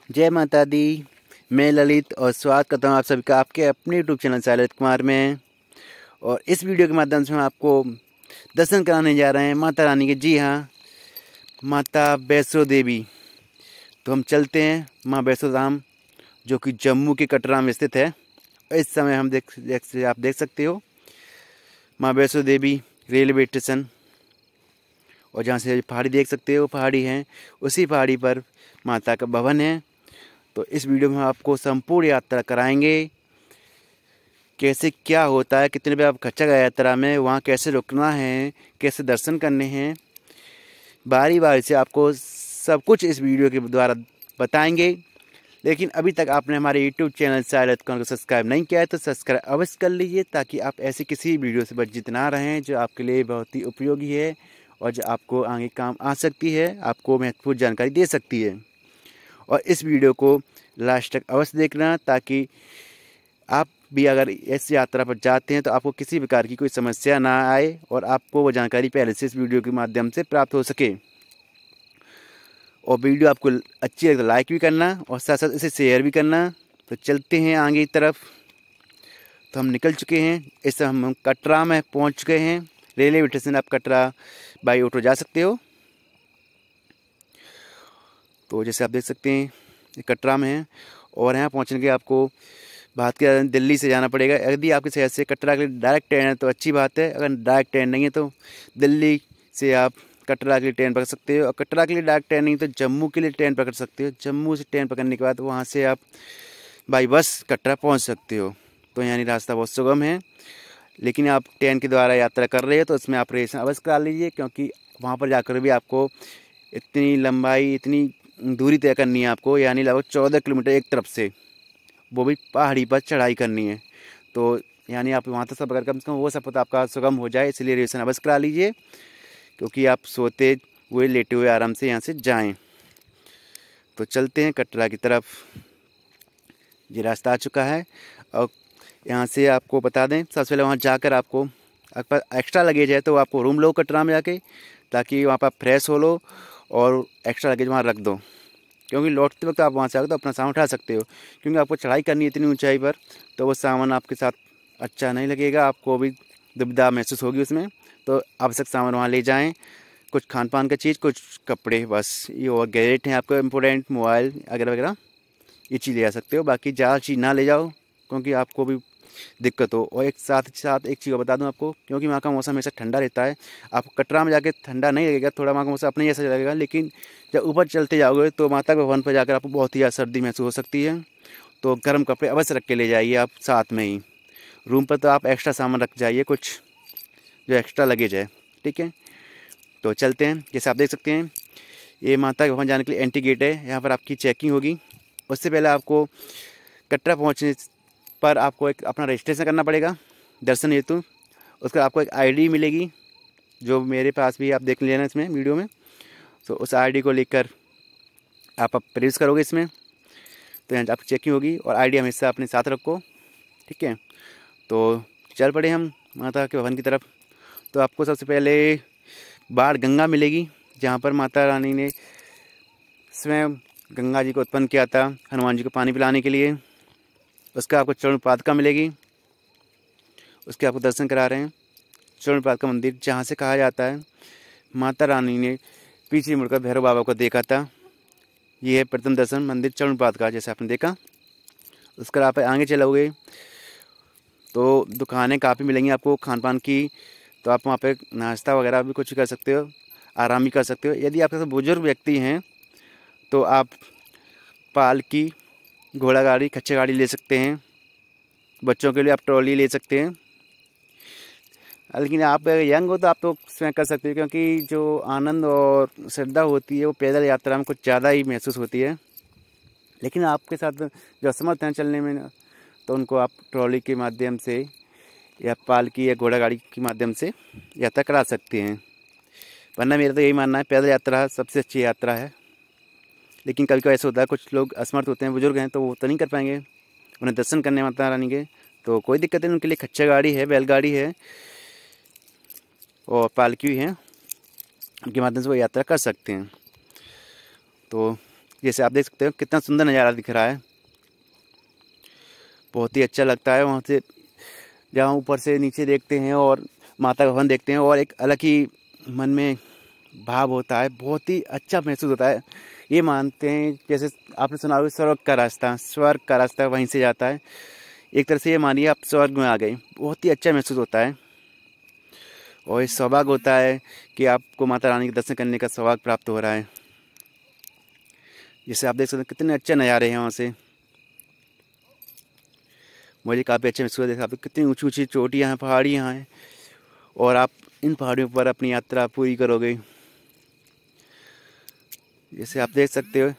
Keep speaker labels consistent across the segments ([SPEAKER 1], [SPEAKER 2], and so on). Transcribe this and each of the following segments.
[SPEAKER 1] जय माता दी। मैं ललित और स्वागत करता हूँ आप सभी का आपके अपने यूट्यूब चैनल से ललित कुमार में। और इस वीडियो के माध्यम से हम आपको दर्शन कराने जा रहे हैं माता रानी के। जी हाँ, माता वैष्णो देवी। तो हम चलते हैं माँ वैष्णो धाम, जो कि जम्मू के कटरा में स्थित है। इस समय हम आप देख सकते हो माँ वैष्णो देवी रेलवे स्टेशन, और जहाँ से पहाड़ी देख सकते हो पहाड़ी है, उसी पहाड़ी पर माता का भवन है। तो इस वीडियो में हम आपको संपूर्ण यात्रा कराएंगे, कैसे क्या होता है, कितने रुपये आप खर्चा गया यात्रा में, वहाँ कैसे रुकना है, कैसे दर्शन करने हैं। बारी बारी से आपको सब कुछ इस वीडियो के द्वारा बताएंगे। लेकिन अभी तक आपने हमारे यूट्यूब चैनल ललित कुमार को सब्सक्राइब नहीं किया है तो सब्सक्राइब अवश्य कर लीजिए, ताकि आप ऐसे किसी वीडियो से वंचित ना रहें जो आपके लिए बहुत ही उपयोगी है और जो आपको आगे काम आ सकती है, आपको महत्वपूर्ण जानकारी दे सकती है। और इस वीडियो को लास्ट तक अवश्य देखना, ताकि आप भी अगर इस यात्रा पर जाते हैं तो आपको किसी प्रकार की कोई समस्या ना आए और आपको वो जानकारी पहले से इस वीडियो के माध्यम से प्राप्त हो सके। और वीडियो आपको अच्छी लगे तो लाइक भी करना और साथ साथ इसे शेयर भी करना। तो चलते हैं आगे की तरफ। तो हम निकल चुके हैं, इस समय हम कटरा में पहुंच चुके हैं। रेलवे स्टेशन आप कटरा बाई ऑटो जा सकते हो। तो जैसे आप देख सकते हैं ये कटरा में है, और यहाँ पहुँचने के आपको बात किया दिल्ली से जाना पड़ेगा। यदि आपके शहर से कटरा के लिए डायरेक्ट ट्रेन है तो अच्छी बात है, अगर डायरेक्ट ट्रेन नहीं है तो दिल्ली से आप कटरा के लिए ट्रेन पकड़ सकते हो। और कटरा के लिए डायरेक्ट ट्रेन नहीं तो जम्मू के लिए ट्रेन पकड़ सकते हो। जम्मू से ट्रेन पकड़ने के बाद वहाँ से आप बाई बस कटरा पहुँच सकते हो। तो यानी रास्ता बहुत सुगम है। लेकिन आप ट्रेन के द्वारा यात्रा कर रहे हो तो इसमें आप रिजर्वेशन अवश्य करा लीजिए, क्योंकि वहाँ पर जाकर भी आपको इतनी लंबाई, इतनी दूरी तय करनी है आपको, यानी लगभग 14 किलोमीटर एक तरफ से, वो भी पहाड़ी पर चढ़ाई करनी है। तो यानी आप वहाँ तक सब अगर कम से कम वो सब पता आपका सुगम हो जाए, इसलिए रिजर्वेशन अवश्य करा लीजिए, क्योंकि आप सोते हुए लेटे हुए आराम से यहाँ से जाएं। तो चलते हैं कटरा की तरफ। ये रास्ता आ चुका है। और यहाँ से आपको बता दें, सबसे पहले वहाँ जाकर आपको अगर एक्स्ट्रा लगेज है तो आपको रूम लो कटरा में जाके, ताकि वहाँ पर फ्रेश हो लो और एक्स्ट्रा लगेज वहाँ रख दो, क्योंकि लौटते वक्त आप वहाँ से आकर तो अपना सामान उठा सकते हो। क्योंकि आपको चढ़ाई करनी है इतनी ऊंचाई पर, तो वो सामान आपके साथ अच्छा नहीं लगेगा, आपको भी दुविधा महसूस होगी उसमें। तो आवश्यक सामान वहाँ ले जाएं, कुछ खान पान का चीज़, कुछ कपड़े, बस ये। और गैजेट हैं आपको इम्पोर्टेंट, मोबाइल वगैरह वगैरह, ये चीज़ ले जा सकते हो। बाकी ज़्यादा चीज़ ना ले जाओ, क्योंकि आपको भी दिक्कत हो। और एक साथ एक चीज़ बता दूं आपको, क्योंकि वहाँ का मौसम हमेशा ठंडा रहता है। आपको कटरा में जाके ठंडा नहीं लगेगा, थोड़ा वहाँ का मौसम अपने जैसा लगेगा, लेकिन जब ऊपर चलते जाओगे तो माता के भवन पर जाकर आपको बहुत ही ज़्यादा सर्दी महसूस हो सकती है। तो गर्म कपड़े अवश्य रख के ले जाइए आप साथ में ही। रूम पर तो आप एक्स्ट्रा सामान रख जाइए, कुछ जो एक्स्ट्रा लगेज है, ठीक है। तो चलते हैं। जैसे आप देख सकते हैं ये माता के भवन जाने के लिए एंट्री गेट है। यहाँ पर आपकी चेकिंग होगी। उससे पहले आपको कटरा पहुँचने पर आपको एक अपना रजिस्ट्रेशन करना पड़ेगा दर्शन हेतु। उसका आपको एक आईडी मिलेगी, जो मेरे पास भी आप देख लेना इसमें वीडियो में। तो उस आईडी को लेकर आप प्रवेश करोगे इसमें, तो यहाँ आपकी चेकिंग होगी। और आईडी हमेशा अपने साथ रखो, ठीक है। तो चल पड़े हम माता के भवन की तरफ। तो आपको सबसे पहले बाढ़ गंगा मिलेगी, जहाँ पर माता रानी ने स्वयं गंगा जी को उत्पन्न किया था हनुमान जी को पानी पिलाने के लिए। उसका आपको चरण पादुका मिलेगी, उसके आपको दर्शन करा रहे हैं। चरण पादुका मंदिर, जहाँ से कहा जाता है माता रानी ने पीछे मुड़कर भैरव बाबा को देखा था। ये है प्रथम दर्शन मंदिर चरण पादुका, जैसे आपने देखा। उसकर आप आगे चलोगे तो दुकानें काफ़ी मिलेंगी आपको खान पान की। तो आप वहाँ पे नाश्ता वगैरह भी कुछ कर सकते हो, आराम भी कर सकते हो। यदि आपके साथ बुजुर्ग व्यक्ति हैं तो आप पालकी, घोड़ा गाड़ी, खच्चर गाड़ी ले सकते हैं। बच्चों के लिए आप ट्रॉली ले सकते हैं। लेकिन आप यंग हो तो आप तो स्वयं कर सकते हो, क्योंकि जो आनंद और श्रद्धा होती है वो पैदल यात्रा में कुछ ज़्यादा ही महसूस होती है। लेकिन आपके साथ जो असमर्थ हैं चलने में, तो उनको आप ट्रॉली के माध्यम से या पालकी या घोड़ा गाड़ी के माध्यम से यात्रा करा सकते हैं। वरना मेरा तो यही मानना है पैदल यात्रा सबसे अच्छी यात्रा है। लेकिन कभी कभी ऐसा होता है, कुछ लोग असमर्थ होते हैं, बुजुर्ग हैं, तो वो तो नहीं कर पाएंगे उन्हें दर्शन करने माता रानी के। तो कोई दिक्कत नहीं, उनके लिए खच्चर गाड़ी है, बैलगाड़ी है और पालकी है, उनके माध्यम से वो यात्रा कर सकते हैं। तो जैसे आप देख सकते हो कितना सुंदर नज़ारा दिख रहा है, बहुत ही अच्छा लगता है। वहाँ से जहाँ ऊपर से नीचे देखते हैं और माता का भवन देखते हैं और एक अलग ही मन में भाव होता है, बहुत ही अच्छा महसूस होता है। ये मानते हैं जैसे आपने सुना होगा स्वर्ग का रास्ता वहीं से जाता है। एक तरह से ये मानिए आप स्वर्ग में आ गए, बहुत ही अच्छा महसूस होता है। और ये सौभाग्य होता है कि आपको माता रानी के दर्शन करने का सौभाग्य प्राप्त हो रहा है। जैसे आप देख सकते हैं कितने अच्छे नज़ारे हैं वहाँ से, मुझे काफ़ी अच्छा महसूस है। आप कितनी ऊंची ऊंची चोटियाँ हैं, पहाड़ियाँ हैं और आप इन पहाड़ियों पर अपनी यात्रा पूरी करोगे। जैसे आप देख सकते हो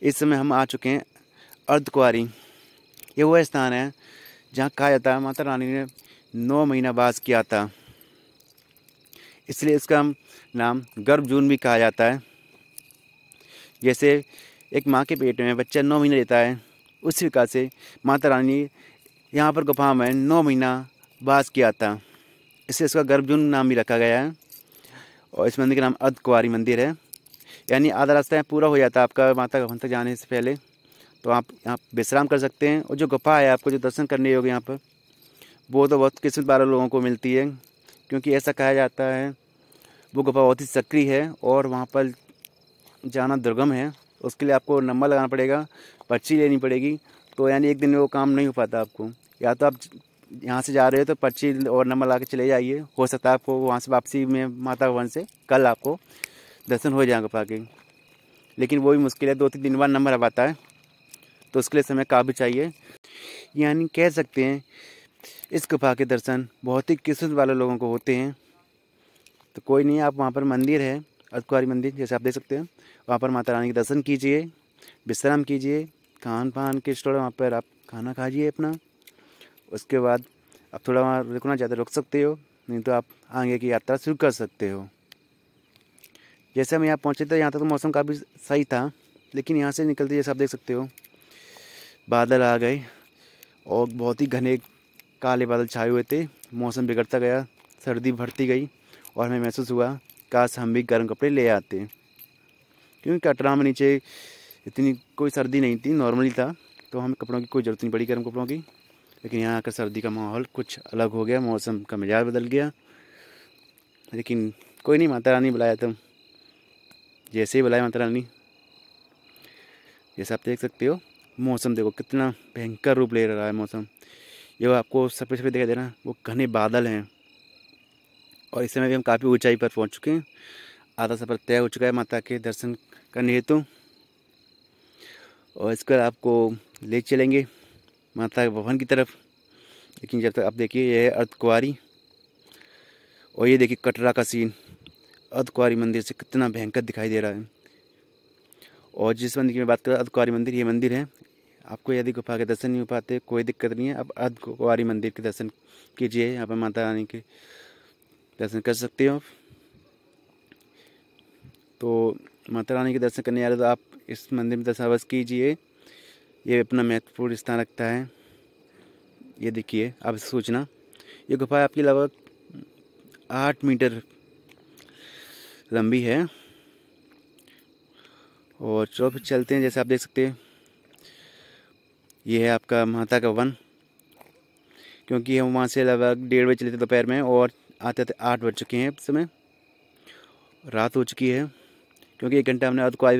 [SPEAKER 1] इस समय हम आ चुके हैं अर्धकुंवारी। ये वह स्थान है जहाँ कहा जाता है माता रानी ने 9 महीना वास किया था, इसलिए इसका नाम गर्भजून भी कहा जाता है। जैसे एक माँ के पेट में बच्चा 9 महीने रहता है, उसी प्रकार से माता रानी यहाँ पर गुफा में 9 महीना वास किया था, इसलिए इसका गर्भजून नाम भी रखा गया है। और इस मंदिर का नाम अर्धकुंवारी मंदिर है। यानी आधा रास्ता पूरा हो जाता है आपका माता का भवन तक जाने से पहले, तो आप यहाँ विश्राम कर सकते हैं। और जो गुफा है आपको जो दर्शन करने होगी यहाँ पर, वो तो बहुत किस्मत वाले लोगों को मिलती है, क्योंकि ऐसा कहा जाता है वो गुफा बहुत ही सक्रिय है और वहाँ पर जाना दुर्गम है। उसके लिए आपको नंबर लगाना पड़ेगा, पर्ची लेनी पड़ेगी, तो यानी एक दिन में वो काम नहीं हो पाता आपको। या तो आप यहाँ से जा रहे हो तो पर्ची और नंबर ला के चले जाइए, हो सकता है आपको वहाँ से वापसी में माता भवन से कल आपको दर्शन हो जाएगा गुफा के, लेकिन वो भी मुश्किल है, 2-3 दिन बाद नंबर आ पाता है, तो उसके लिए समय काफ़ी चाहिए। यानी कह सकते हैं इस गुफा के दर्शन बहुत ही किस्मत वाले लोगों को होते हैं। तो कोई नहीं, आप वहाँ पर मंदिर है अर्धकुंवारी मंदिर, जैसे आप देख सकते हैं, वहाँ पर माता रानी के दर्शन कीजिए, विश्राम कीजिए, खान पान के स्टॉल वहाँ पर आप खाना खाइए अपना। उसके बाद आप थोड़ा वहाँ रुकना चाहते रुक सकते हो, नहीं तो आप आगे की यात्रा शुरू कर सकते हो। जैसे हम यहाँ पहुँचे थे यहाँ तक तो मौसम काफ़ी सही था, लेकिन यहाँ से निकलते जैसे आप देख सकते हो बादल आ गए और बहुत ही घने काले बादल छाए हुए थे। मौसम बिगड़ता गया, सर्दी बढ़ती गई और हमें महसूस हुआ काश हम भी गर्म कपड़े ले आते, क्योंकि कटरा में नीचे इतनी कोई सर्दी नहीं थी, नॉर्मली था, तो हमें कपड़ों की कोई ज़रूरत नहीं पड़ी गर्म कपड़ों की। लेकिन यहाँ आकर सर्दी का माहौल कुछ अलग हो गया, मौसम का मिजाज बदल गया। लेकिन कोई नहीं, माता रानी बुलाया तुम, जैसे ही बुलाया माता रानी। जैसे आप देख सकते हो मौसम देखो कितना भयंकर रूप ले रहा है मौसम। ये आपको सफ़ेद सफ़ेद दिखाई दे रहा है, वो घने बादल हैं। और इस समय भी हम काफ़ी ऊंचाई पर पहुंच चुके हैं, आधा सफ़र तय हो चुका है माता के दर्शन करने हेतु। और इसकर आपको ले चलेंगे माता के भवन की तरफ। लेकिन जब तक आप देखिए, यह है अर्धकुंवारी और ये देखिए कटरा का सीन अर्धकुंवारी मंदिर से कितना भयंकर दिखाई दे रहा है। और जिस मंदिर की मैं बात कर रहा हूँ अर्धकुंवारी मंदिर, ये मंदिर है। आपको यदि गुफा के दर्शन नहीं हो पाते कोई दिक्कत नहीं है, आप अर्धकुंवारी मंदिर के दर्शन कीजिए, यहाँ पर माता रानी के दर्शन कर सकते हो। तो माता रानी के दर्शन करने जा रहे तो आप इस मंदिर में दर्शन अवश्य कीजिए, ये अपना महत्वपूर्ण स्थान रखता है। ये देखिए आप सोचना, ये गुफा आपकी लगभग 8 मीटर लंबी है। और चलो फिर चलते हैं। जैसे आप देख सकते हैं ये है आपका माता का वन, क्योंकि हम वहाँ से लगभग 1:30 बजे चले थे दोपहर में और आते आते 8 बज चुके हैं, इस समय रात हो चुकी है। क्योंकि 1 घंटा हमने अर्धकुंवारी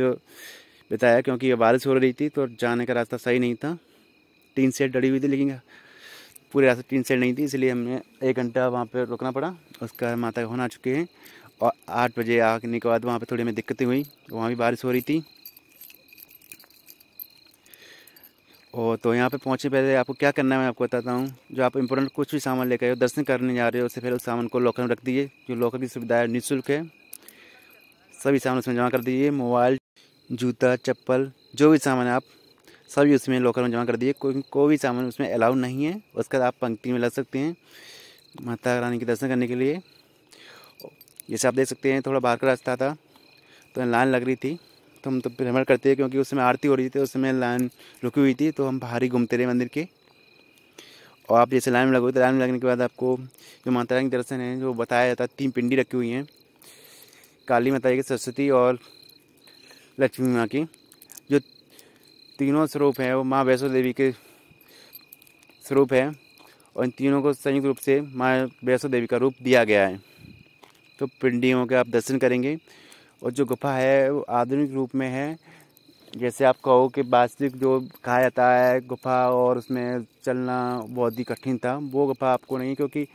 [SPEAKER 1] बिताया, क्योंकि ये बारिश हो रही थी तो जाने का रास्ता सही नहीं था, टीन सेट डली हुई थी, लेकिन पूरे रास्ते टीन सेट नहीं थी, इसलिए हमें 1 घंटा वहाँ पर रुकना पड़ा। उसका माता का भवन आ चुके हैं और 8 बजे आने के बाद वहाँ पर थोड़ी हमें दिक्कतें हुई, वहाँ भी बारिश हो रही थी। और तो यहाँ पे पहुँचने पहले आपको क्या करना है मैं आपको बताता हूँ। जो आप इम्पोर्टेंट कुछ भी सामान लेकर हो, दर्शन करने जा रहे हो, उससे पहले उस सामान को लॉकर में रख दीजिए। जो लॉकर की सुविधा है निःशुल्क है, सभी सामान उसमें जमा कर दीजिए। मोबाइल, जूता, चप्पल, जो भी सामान है आप सभी उसमें लॉकर में जमा कर दीजिए। कोई भी सामान उसमें अलाउ नहीं है। उसके बाद आप पंक्ति में लग सकते हैं माता रानी के दर्शन करने के लिए। जैसे आप देख सकते हैं थोड़ा बाहर का रास्ता था तो लाइन लग रही थी, तो हम तो भ्रमण करते हैं, क्योंकि उस समय आरती हो रही थी, उस समय लाइन रुकी हुई थी, तो हम बाहर ही घूमते रहे मंदिर के। और आप जैसे लाइन में लगोगे तो लाइन में लगने के बाद आपको जो माता रानी के दर्शन है जो बताया जाता है, 3 पिंडी रखी हुई हैं, काली माता की, सरस्वती और लक्ष्मी माँ की। जो तीनों स्वरूप हैं वो माँ वैष्णो देवी के स्वरूप है और इन तीनों को संयुक्त रूप से माँ वैष्णो देवी का रूप दिया गया है। तो पिंडियों के आप दर्शन करेंगे। और जो गुफा है वो आधुनिक रूप में है। जैसे आप कहो कि वास्तविक जो कहा जाता है गुफा और उसमें चलना बहुत ही कठिन था, वो गुफा आपको नहीं, क्योंकि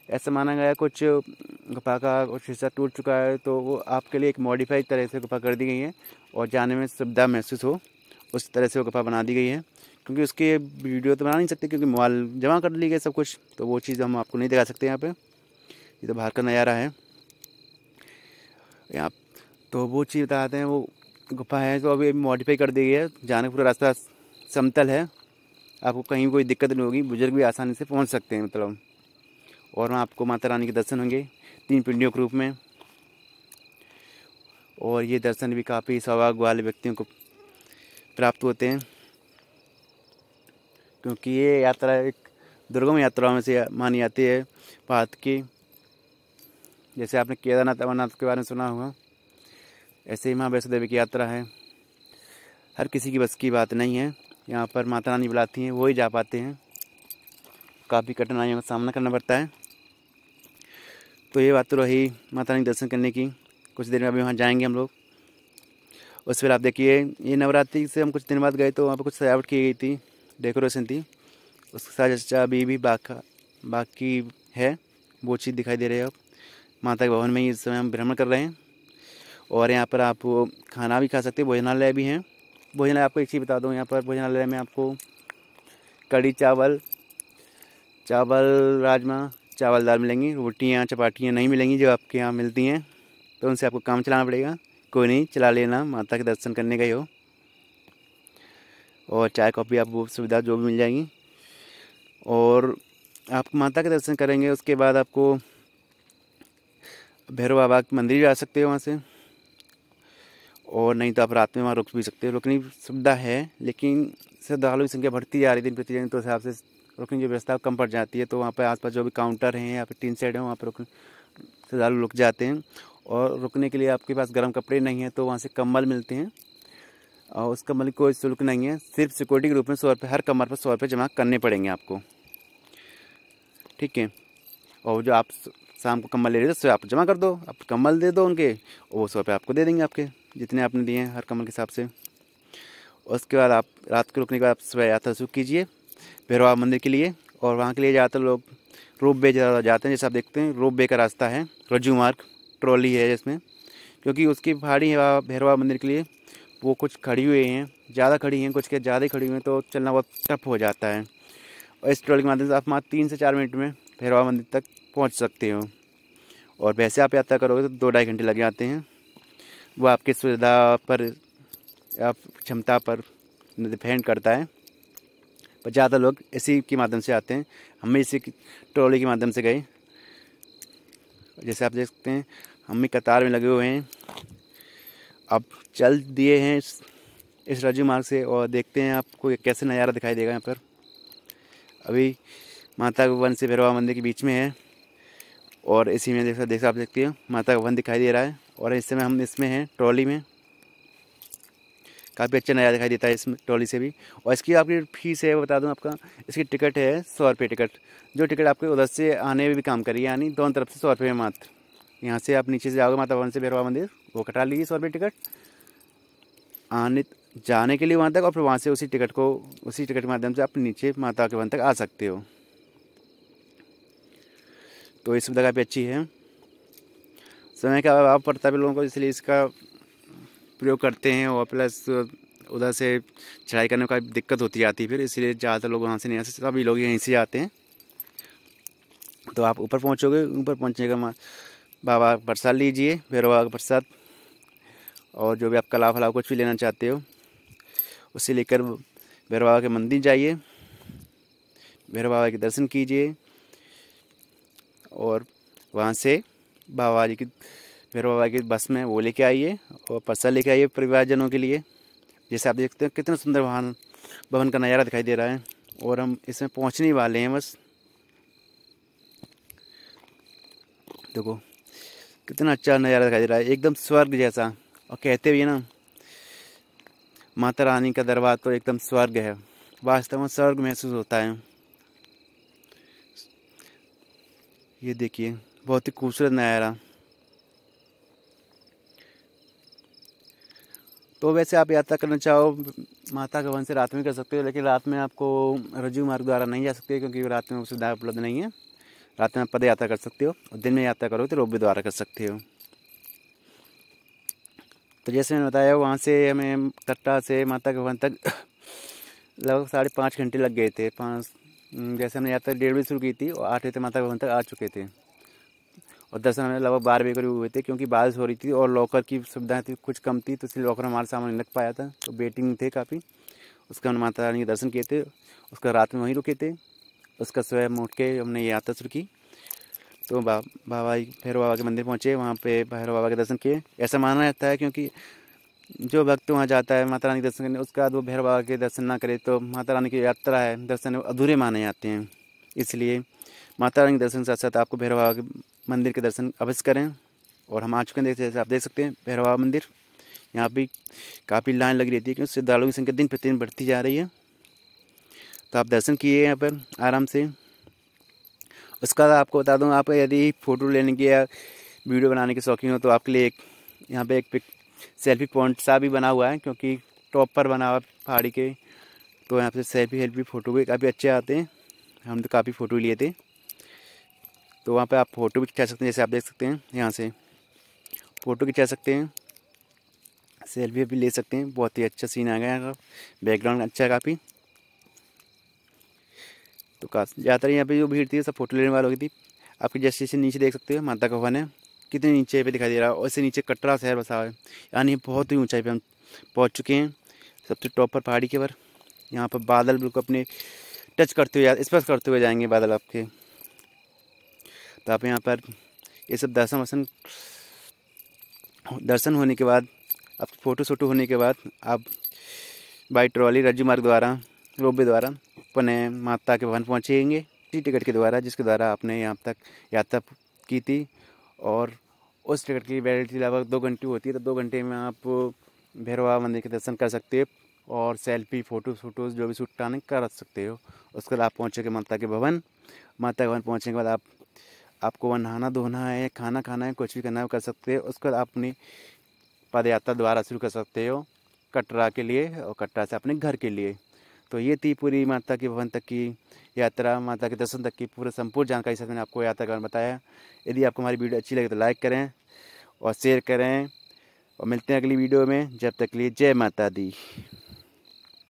[SPEAKER 1] ऐसा माना गया है कुछ गुफा का कुछ हिस्सा टूट चुका है, तो वो आपके लिए एक मॉडिफाइड तरह से गुफा कर दी गई है और जाने में सुविधा महसूस हो उस तरह से वो गुफा बना दी गई है। क्योंकि उसकी वीडियो तो बना नहीं सकते क्योंकि मोबाइल जमा कर ली गई सब कुछ, तो वो चीज़ हम आपको नहीं दिखा सकते यहाँ पे। ये तो बाहर का नज़ारा है यहाँ। तो वो चीज़ बताते हैं, वो गुफा है तो अभी मॉडिफाई कर दी गई है, जाने का पूरा रास्ता समतल है, आपको कहीं कोई दिक्कत नहीं होगी, बुजुर्ग भी आसानी से पहुँच सकते हैं मतलब। और वहाँ आपको माता रानी के दर्शन होंगे 3 पिंडियों के रूप में। और ये दर्शन भी काफ़ी सौभाग्य वाले व्यक्तियों को प्राप्त होते हैं, क्योंकि ये यात्रा एक दुर्गम यात्राओं में से मानी जाती है भारत की। जैसे आपने केदारनाथ अमरनाथ के बारे में सुना होगा, ऐसे ही माँ वैष्णो देवी की यात्रा है। हर किसी की बस की बात नहीं है, यहाँ पर माता रानी बुलाती हैं वो ही जा पाते हैं, काफ़ी कठिनाइयों का सामना करना पड़ता है। तो ये बात तो रही माता रानी दर्शन करने की। कुछ देर में अभी वहाँ जाएंगे हम लोग। उस फिर आप देखिए, ये नवरात्रि से हम कुछ दिन बाद गए तो वहाँ पर कुछ सजावट की गई थी, डेकोरेशन थी, उसके साथ अभी भी बाकी है, वो चीज़ दिखाई दे रही है। अब माता के भवन में ही इस समय हम भ्रमण कर रहे हैं। और यहाँ पर आप खाना भी खा सकते हैं, भोजनालय भी हैं। भोजनालय आपको एक चीज़ बता दूँ, यहाँ पर भोजनालय में आपको कढ़ी चावल राजमा चावल दाल मिलेंगी, रोटियाँ चपाटियाँ नहीं मिलेंगी जो आपके यहाँ मिलती हैं, तो उनसे आपको काम चलाना पड़ेगा। कोई नहीं, चला लेना, माता के दर्शन करने का ही हो। और चाय कॉफ़ी आपको सुविधा जो भी मिल जाएगी। और आप माता के दर्शन करेंगे, उसके बाद आपको भैरव बाबा के मंदिर जा सकते हो वहाँ से। और नहीं तो आप रात में वहाँ रुक भी सकते हो, रुकने की सुविधा है, लेकिन श्रद्धालुओं की संख्या बढ़ती जा रही है दिन प्रतिदिन, तो हिसाब से रुकने की व्यवस्था कम पड़ जाती है। तो वहाँ पर आसपास जो भी काउंटर हैं या फिर टीन शेड है वहाँ पर श्रद्धालु रुक जाते हैं। और रुकने के लिए आपके पास गर्म कपड़े नहीं हैं तो वहाँ से कंबल मिलते हैं, और उस कंबल की कोई शुल्क नहीं है, सिर्फ सिक्योरिटी के रूप में 100 रुपये हर कमर पर 100 रुपये जमा करने पड़ेंगे आपको, ठीक है। और जो आप शाम को कंबल ले रहे थे आप जमा कर दो, आप कंबल दे दो उनके, और वो 100 रुपये आपको दे देंगे, आपके जितने आपने दिए हैं हर कंबल के हिसाब से। उसके बाद आप रात को रुकने के बाद आप सुबह यात्रा शुरू कीजिए भैरव बाबा मंदिर के लिए। और वहाँ के लिए ज़्यादातर लोग रोप वे ज़्यादा जाते हैं, जैसे आप देखते हैं रोप वे का रास्ता है, रज्जू मार्ग ट्रॉली है जिसमें, क्योंकि उसकी पहाड़ी है भैरव बाबा मंदिर के लिए, वो कुछ खड़ी हुई हैं, ज़्यादा खड़ी हैं, कुछ के ज़्यादा खड़ी हुई हैं, तो चलना बहुत टफ हो जाता है। और इस ट्रॉली के माध्यम से आप मात्र 3 से 4 मिनट में भैरव बाबा मंदिर तक पहुँच सकते हो। और वैसे आप यात्रा करोगे तो 2-2.5 घंटे लग जाते हैं। वो आपकी सुविधा पर या क्षमता पर डिपेंड करता है, पर ज़्यादा लोग इसी के माध्यम से आते हैं। हम भी इसी ट्रॉली के माध्यम से गए, जैसे आप देख सकते हैं हम भी कतार में लगे हुए हैं। अब चल दिए हैं इस रज्जू मार्ग से, और देखते हैं आपको कैसे नज़ारा दिखाई देगा। यहाँ पर अभी माता का वन से भैरव बाबा मंदिर के बीच में है, और इसी में देख आप देखते हैं माता का वन दिखाई दे रहा है। और इस समय हम इसमें हैं ट्रॉली में, काफ़ी अच्छा नज़ारा दिखाई देता है इस ट्रॉली से भी। और इसकी आपकी फ़ीस है बता दूं, आपका इसकी टिकट है 100 रुपये टिकट, जो टिकट आपके उधर से आने में भी काम करिए, यानी दोनों तरफ से 100 रुपये में मात्र। यहाँ से आप नीचे से जाओगे माता भवन से भैरव बाबा मंदिर, वो कटा लीजिए 100 रुपये टिकट जाने के लिए वहाँ तक, और फिर वहाँ से उसी टिकट के माध्यम से आप नीचे माता के वन तक आ सकते हो। तो इस सुविधा काफ़ी अच्छी है। समय का अभाव पड़ता है लोगों को, इसलिए इसका प्रयोग करते हैं, और प्लस उधर से चढ़ाई करने का दिक्कत होती जाती है फिर, इसलिए ज़्यादातर लोग वहाँ से नहीं आते, सभी लोग यहीं से आते हैं। तो आप ऊपर पहुँचोगे, ऊपर पहुँचने का बाबा का प्रसाद लीजिए, भैरव बाबा का प्रसाद, और जो भी आप कला फलाव कुछ भी लेना चाहते हो उसे लेकर भैरव बाबा के मंदिर जाइए, भैरव बाबा के दर्शन कीजिए, और वहाँ से भैरव बाबा की बस में वो लेके आइए और प्रसाद लेके आइए परिवारजनों के लिए। जैसे आप देखते हैं कितना सुंदर भवन का नज़ारा दिखाई दे रहा है, और हम इसमें पहुँचने वाले हैं बस। देखो कितना अच्छा नज़ारा दिखाई दे रहा है, एकदम स्वर्ग जैसा। और कहते भी है ना, माता रानी का दरबार तो एकदम स्वर्ग है, वास्तव में स्वर्ग महसूस होता है। ये देखिए बहुत ही खूबसूरत नज़ारा। तो वैसे आप यात्रा करना चाहो माता के वन से रात में कर सकते हो, लेकिन रात में आपको रज्जू मार्ग द्वारा नहीं जा सकते क्योंकि रात में सुविधा उपलब्ध नहीं है। रात में आप पद यात्रा कर सकते हो और दिन में यात्रा करो तो रोपवे द्वारा कर सकते हो। तो जैसे मैंने बताया वहाँ से हमें कटरा से माता के वन तक लगभग 5.5 घंटे लग गए थे। जैसे हमने यात्रा 1:30 बजे शुरू की थी और 8 बजे तक माता के वन तक आ चुके थे और दर्शन हमें लगभग 12 बजे करीब हुए थे क्योंकि बारिश हो रही थी और लॉकर की सुविधाएं थी कुछ कम थी, तो इसलिए लॉकर हमारे सामने लग पाया था, तो वेटिंग थे काफ़ी। उसका हमने माता रानी के दर्शन किए थे, उसका रात में वहीं रुके थे। उसका स्वयं उठ के हमने ये यात्रा शुरू की। तो बाबा भैरव बाबा के मंदिर पहुँचे, वहाँ पे भैरव बाबा के दर्शन किए। ऐसा माना जाता है क्योंकि जो भक्त वहाँ जाता है माता रानी के दर्शन करने, उसके बाद वो भैरव बाबा के दर्शन ना करे तो माता रानी की यात्रा है दर्शन अधूरे माने जाते हैं। इसलिए माता रानी के दर्शन के साथ साथ आपको भैरव बाबा के मंदिर के दर्शन अवश्य करें। और हम आ चुके हैं, जैसे आप देख सकते हैं भैरव बाबा मंदिर। यहाँ भी काफ़ी लाइन लगी रहती है क्योंकि श्रद्धालुओं की संख्या दिन प्रतिदिन बढ़ती जा रही है। तो आप दर्शन किए यहाँ पर आराम से। उसका आपको बता दूँ, आप यदि फ़ोटो लेने की या वीडियो बनाने के शौकीन हो तो आपके लिए एक यहाँ पे एक सेल्फी पॉइंट सा भी बना हुआ है क्योंकि टॉप पर बना हुआ पहाड़ी के, तो यहाँ पे सेल्फी फ़ोटो भी काफ़ी अच्छे आते हैं। हम तो काफ़ी फ़ोटो लिए थे, तो वहाँ पे आप फ़ोटो भी खिंचा सकते हैं। जैसे आप देख सकते हैं यहाँ से फ़ोटो खिंचा सकते हैं, सेल्फी भी ले सकते हैं। बहुत ही अच्छा सीन आ गया है, बैकग्राउंड अच्छा है काफ़ी। तो ज़्यादातर यहाँ पे जो भीड़ थी सब फ़ोटो लेने वालों की थी। आपके जैसे से नीचे देख सकते हो माता का भवन है, कितने नीचे पे दिखाई दे रहा है। और इससे नीचे कटरा शहर बसा हुआ है, यानी बहुत ही ऊंचाई पे हम पहुँच चुके हैं, सबसे टॉप पर पहाड़ी के पर। यहाँ पर बादल बिल्कुल अपने टच करते हुए स्पर्श करते हुए जाएंगे बादल आपके। तो आप यहाँ पर ये सब दर्शन होने के बाद, अब फ़ोटो शोटो होने के बाद आप बाई ट्रॉली रज्जू मार्ग द्वारा रोपवे द्वारा पुनः माता के भवन पहुँचेंगे टिकट के द्वारा, जिसके द्वारा आपने यहाँ तक यात्रा की थी। और उस टिकट की वैलिडिटी लगभग 2 घंटे होती है, तो 2 घंटे में आप भैरव बाबा मंदिर के दर्शन कर सकते हो और सेल्फी फ़ोटोज़ जो भी शूट कराने कर सकते हो। उसके बाद आप पहुँचोगे माता के भवन। माता के भवन पहुँचने के बाद आपको वहाँ नहाना धोना है, खाना खाना है, कुछ भी करना है वो कर सकते हो। उसके बाद आप अपनी पद यात्रा दोबारा शुरू कर सकते हो कटरा के लिए और कटरा से अपने घर के लिए। तो ये थी पूरी माता के भवन तक की यात्रा, माता के दर्शन तक की पूरा संपूर्ण जानकारी से मैंने आपको यात्रा का बताया। यदि आपको हमारी वीडियो अच्छी लगे तो लाइक करें और शेयर करें और मिलते हैं अगली वीडियो में। जब तक के लिए जय माता दी।